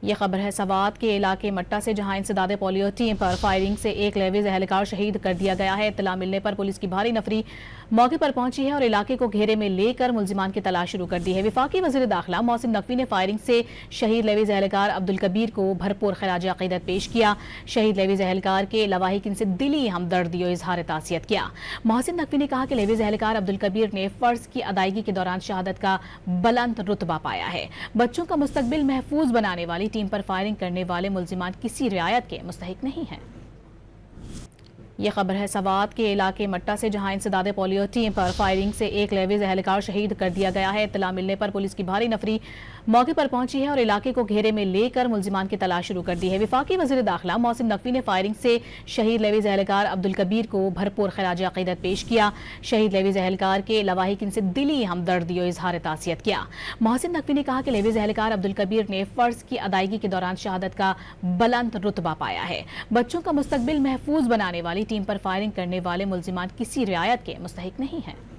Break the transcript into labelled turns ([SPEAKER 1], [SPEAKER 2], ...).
[SPEAKER 1] یہ خبر ہے سوات کے علاقے مٹا سے، جہاں انسداد پولیو ٹیم پر فائرنگ سے ایک لیویز اہلکار شہید کر دیا گیا ہے۔ اطلاع ملنے پر پولیس کی بھاری نفری موقع پر پہنچی ہے اور علاقے کو گھیرے میں لے کر ملزمان کی تلاش شروع کر دی ہے۔ وفاقی وزیر داخلہ محسن نقوی نے فائرنگ سے شہید لیویز اہلکار عبدالکبیر کو بھرپور خراج عقیدت پیش کیا۔ شہید لیویز اہلکار کے لواحقین سے دلی ہمدردی و اظہار تعزیت کیا۔ محسن نقوی نے کہا کہ لیویز اہلکار عبدالکبیر نے فرض کی ادائیگی کے دوران شہادت کا بلند رتبہ پایا ہے۔ بچوں کا مستقبل محفوظ بنانے والی ٹیم پر فائرنگ کرنے والے ملزمان کسی رعایت کے مستحق نہیں ہیں۔ یہ خبر ہے سوات کے علاقے مٹا سے، جہاں انسداد پولیو ٹیم پر فائرنگ سے ایک لیویز اہلکار شہید کر دیا گیا ہے۔ اطلاع ملنے پر پولیس کی بھاری نفری موقع پر پہنچی ہے اور علاقے کو گھیرے میں لے کر ملزمان کی تلاش شروع کر دی ہے۔ وفاقی وزیر داخلہ محسن نقوی نے فائرنگ سے شہید لیویز اہلکار عبدالکبیر کو بھرپور خراج عقیدت پیش کیا۔ شہید لیویز اہلکار کے لواحقین سے دلی ہمدردی و اظہار تعزیت کیا۔ محسن نقوی نے کہا کہ لیویز اہلکار عبدالکبیر نے فرض کی ادائیگی کے دوران شہادت کا بلند رتبہ پایا ہے۔ بچوں کا مستقبل محفوظ بنانے والی ٹیم پر فائرنگ کرنے والے ملزمان کسی رعایت کے مستحق نہیں ہیں۔